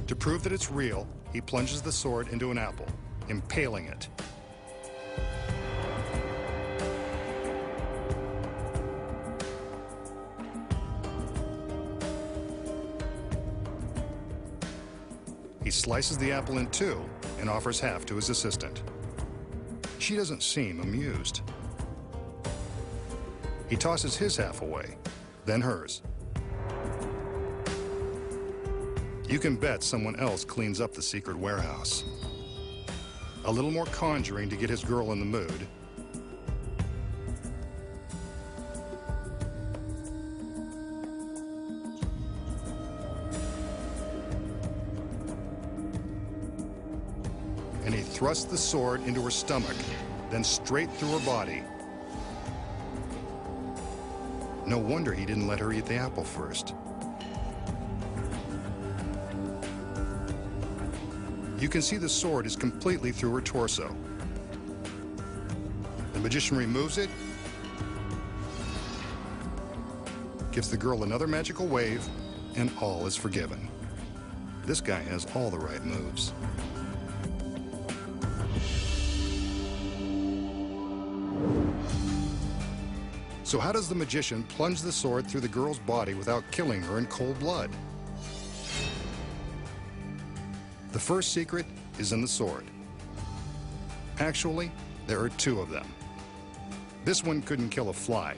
To prove that it's real, he plunges the sword into an apple, impaling it. He slices the apple in two and offers half to his assistant. She doesn't seem amused. He tosses his half away, then hers. You can bet someone else cleans up the secret warehouse. A little more conjuring to get his girl in the mood. And he thrusts the sword into her stomach, then straight through her body. No wonder he didn't let her eat the apple first. You can see the sword is completely through her torso. The magician removes it, gives the girl another magical wave, and all is forgiven. This guy has all the right moves. So how does the magician plunge the sword through the girl's body without killing her in cold blood? The first secret is in the sword. Actually, there are two of them. This one couldn't kill a fly.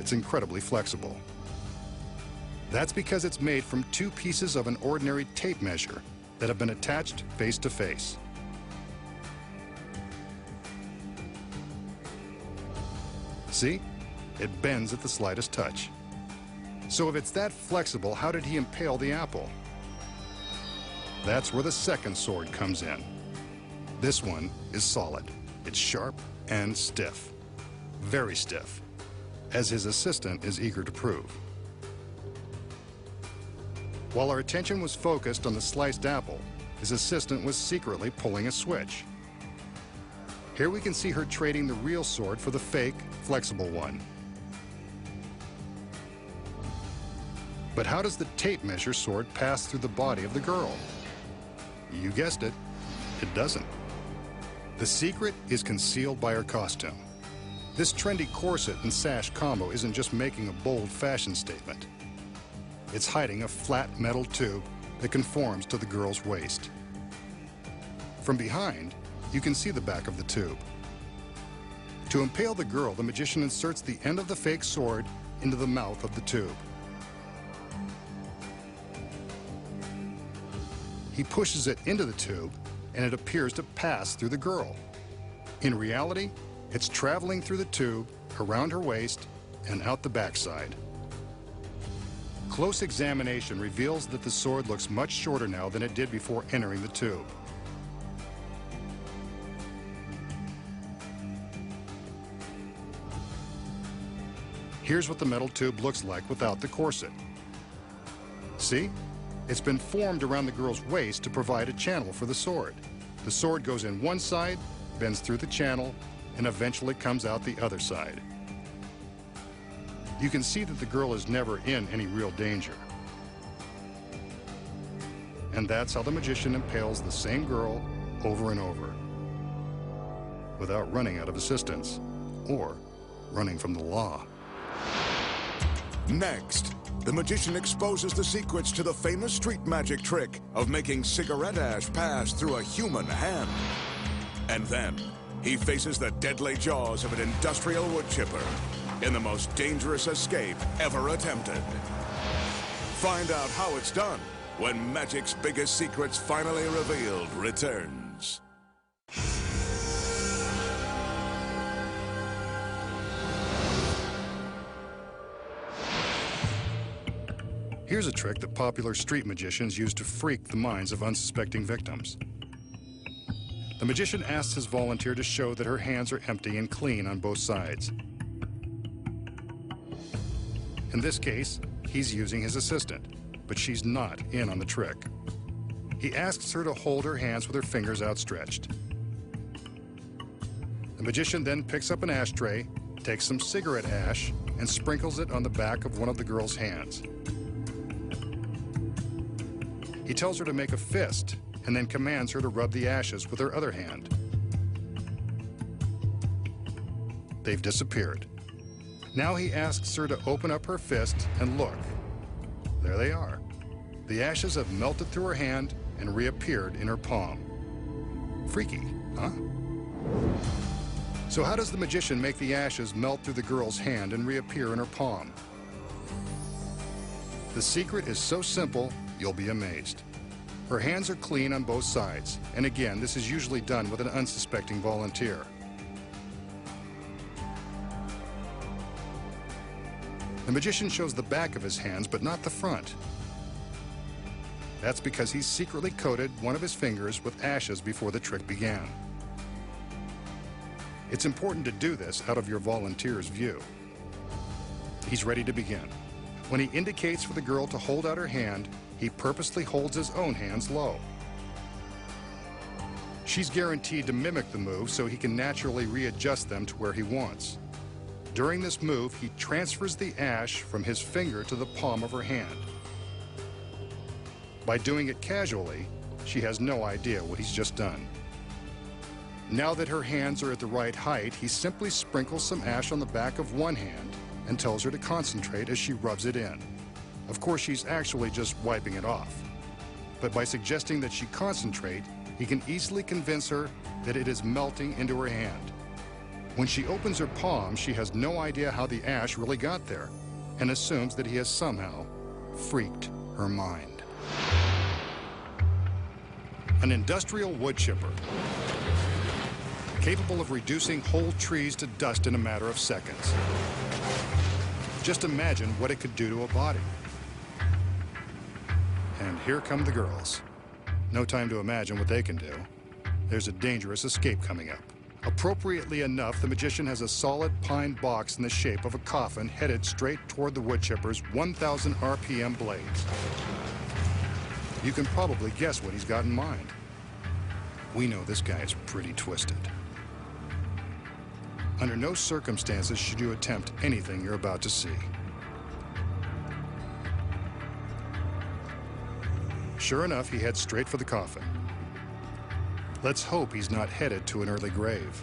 It's incredibly flexible. That's because it's made from two pieces of an ordinary tape measure that have been attached face to face. See? It bends at the slightest touch. So if it's that flexible, how did he impale the apple? That's where the second sword comes in. This one is solid. It's sharp and stiff. Very stiff, as his assistant is eager to prove. While our attention was focused on the sliced apple, his assistant was secretly pulling a switch. Here we can see her trading the real sword for the fake, flexible one. But how does the tape measure sword pass through the body of the girl? You guessed it, it doesn't. The secret is concealed by her costume. This trendy corset and sash combo isn't just making a bold fashion statement. It's hiding a flat metal tube that conforms to the girl's waist. From behind, you can see the back of the tube. To impale the girl, the magician inserts the end of the fake sword into the mouth of the tube. He pushes it into the tube, and it appears to pass through the girl. In reality, it's traveling through the tube, around her waist, and out the backside. Close examination reveals that the sword looks much shorter now than it did before entering the tube. Here's what the metal tube looks like without the corset. See? It's been formed around the girl's waist to provide a channel for the sword. The sword goes in one side, bends through the channel, and eventually comes out the other side. You can see that the girl is never in any real danger. And that's how the magician impales the same girl over and over, without running out of assistance or running from the law. Next, the magician exposes the secrets to the famous street magic trick of making cigarette ash pass through a human hand. And then, he faces the deadly jaws of an industrial wood chipper in the most dangerous escape ever attempted. Find out how it's done when magic's biggest secrets finally revealed returns. Here's a trick that popular street magicians use to freak the minds of unsuspecting victims. The magician asks his volunteer to show that her hands are empty and clean on both sides. In this case, he's using his assistant, but she's not in on the trick. He asks her to hold her hands with her fingers outstretched. The magician then picks up an ashtray, takes some cigarette ash, and sprinkles it on the back of one of the girl's hands. He tells her to make a fist and then commands her to rub the ashes with her other hand. They've disappeared. Now he asks her to open up her fist and look. There they are. The ashes have melted through her hand and reappeared in her palm. Freaky, huh? So how does the magician make the ashes melt through the girl's hand and reappear in her palm? The secret is so simple, you'll be amazed. Her hands are clean on both sides, and again, this is usually done with an unsuspecting volunteer. The magician shows the back of his hands, but not the front. That's because he secretly coated one of his fingers with ashes before the trick began. It's important to do this out of your volunteer's view. He's ready to begin. When he indicates for the girl to hold out her hand, he purposely holds his own hands low. She's guaranteed to mimic the move so he can naturally readjust them to where he wants. During this move, he transfers the ash from his finger to the palm of her hand. By doing it casually, she has no idea what he's just done. Now that her hands are at the right height, he simply sprinkles some ash on the back of one hand and tells her to concentrate as she rubs it in. Of course, she's actually just wiping it off. But by suggesting that she concentrate, he can easily convince her that it is melting into her hand. When she opens her palm, she has no idea how the ash really got there and assumes that he has somehow freaked her mind. An industrial wood chipper, capable of reducing whole trees to dust in a matter of seconds. Just imagine what it could do to a body. And here come the girls. No time to imagine what they can do. There's a dangerous escape coming up. Appropriately enough, the magician has a solid pine box in the shape of a coffin headed straight toward the wood chipper's 1,000 RPM blades. You can probably guess what he's got in mind. We know this guy is pretty twisted. Under no circumstances should you attempt anything you're about to see. Sure enough, he heads straight for the coffin. Let's hope he's not headed to an early grave.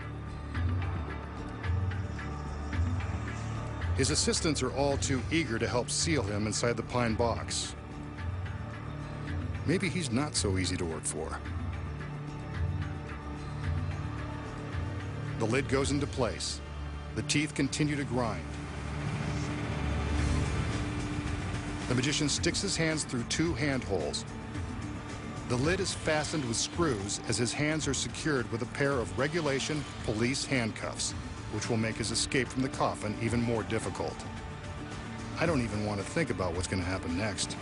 His assistants are all too eager to help seal him inside the pine box. Maybe he's not so easy to work for. The lid goes into place. The teeth continue to grind. The magician sticks his hands through two handholds. The lid is fastened with screws as his hands are secured with a pair of regulation police handcuffs, which will make his escape from the coffin even more difficult. I don't even want to think about what's going to happen next.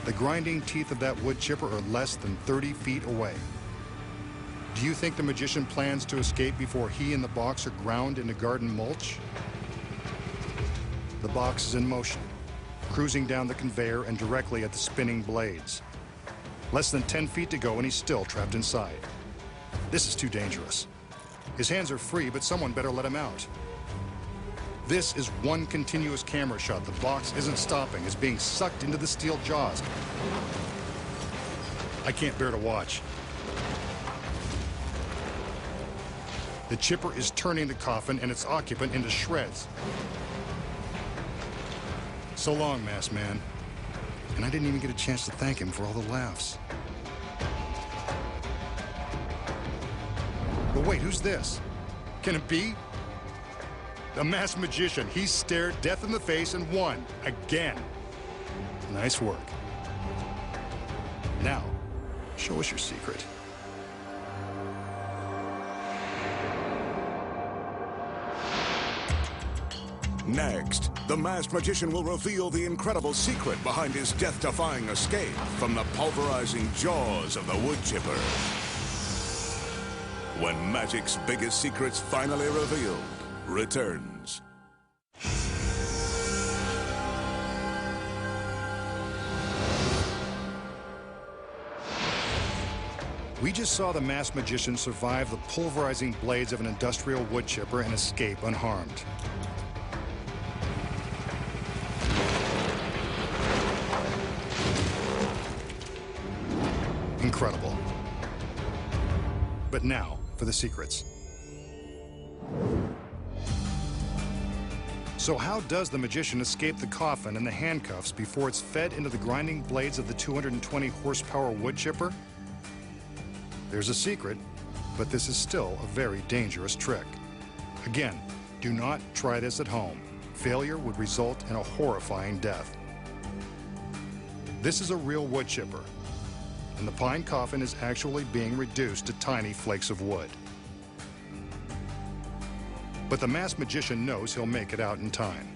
The grinding teeth of that wood chipper are less than 30 feet away. Do you think the magician plans to escape before he and the box are ground into garden mulch? The box is in motion, cruising down the conveyor and directly at the spinning blades. Less than 10 feet to go and he's still trapped inside. This is too dangerous. His hands are free, but someone better let him out. This is one continuous camera shot. The box isn't stopping. It's being sucked into the steel jaws. I can't bear to watch. The chipper is turning the coffin and its occupant into shreds. So long, masked man. And I didn't even get a chance to thank him for all the laughs. But wait, who's this? Can it be? The masked magician. He stared death in the face and won. Again. Nice work. Now, show us your secret. Next, the masked magician will reveal the incredible secret behind his death-defying escape from the pulverizing jaws of the wood chipper. When magic's biggest secrets finally revealed returns. We just saw the masked magician survive the pulverizing blades of an industrial wood chipper and escape unharmed. Incredible. But now for the secrets. So how does the magician escape the coffin and the handcuffs before it's fed into the grinding blades of the 220 horsepower wood chipper? There's a secret, but this is still a very dangerous trick. Again, do not try this at home. Failure would result in a horrifying death. This is a real wood chipper, and the pine coffin is actually being reduced to tiny flakes of wood. But the masked magician knows he'll make it out in time.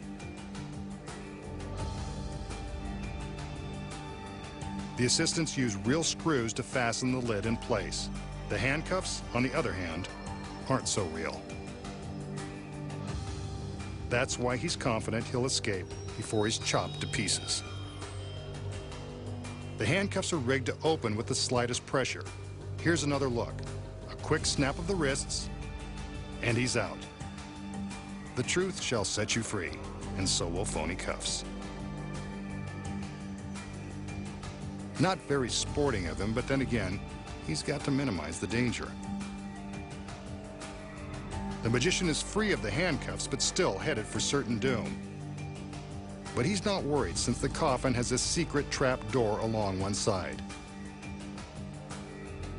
The assistants use real screws to fasten the lid in place. The handcuffs, on the other hand, aren't so real. That's why he's confident he'll escape before he's chopped to pieces. The handcuffs are rigged to open with the slightest pressure. Here's another look. A quick snap of the wrists, and he's out. The truth shall set you free, and so will phony cuffs. Not very sporting of him, but then again, he's got to minimize the danger. The magician is free of the handcuffs, but still headed for certain doom. But he's not worried, since the coffin has a secret trap door along one side.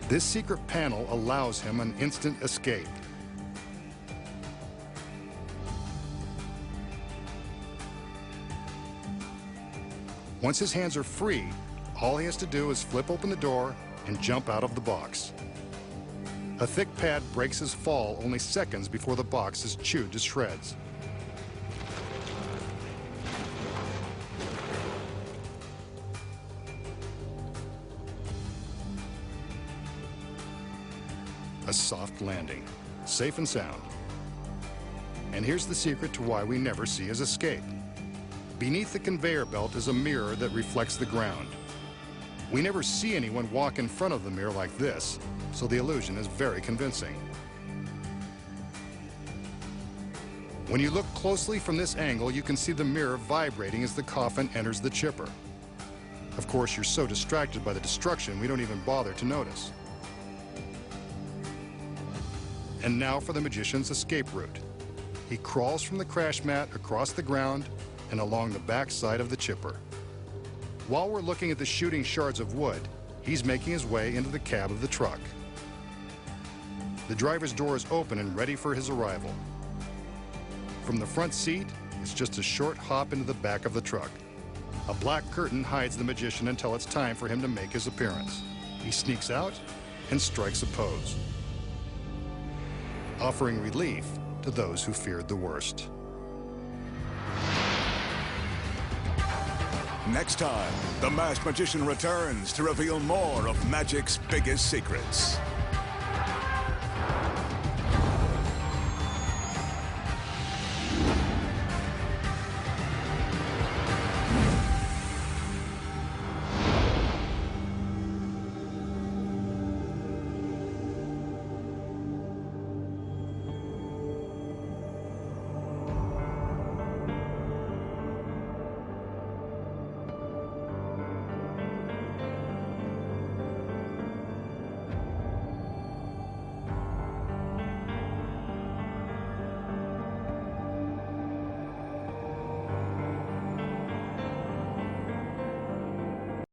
This secret panel allows him an instant escape. Once his hands are free, all he has to do is flip open the door and jump out of the box. A thick pad breaks his fall only seconds before the box is chewed to shreds. A soft landing, safe and sound. And here's the secret to why we never see his escape. Beneath the conveyor belt is a mirror that reflects the ground. We never see anyone walk in front of the mirror like this, so the illusion is very convincing. When you look closely from this angle, you can see the mirror vibrating as the coffin enters the chipper. Of course, you're so distracted by the destruction, we don't even bother to notice. And now for the magician's escape route. He crawls from the crash mat across the ground and along the back side of the chipper. While we're looking at the shooting shards of wood, he's making his way into the cab of the truck. The driver's door is open and ready for his arrival. From the front seat, it's just a short hop into the back of the truck. A black curtain hides the magician until it's time for him to make his appearance. He sneaks out and strikes a pose, offering relief to those who feared the worst. Next time, the masked magician returns to reveal more of magic's biggest secrets.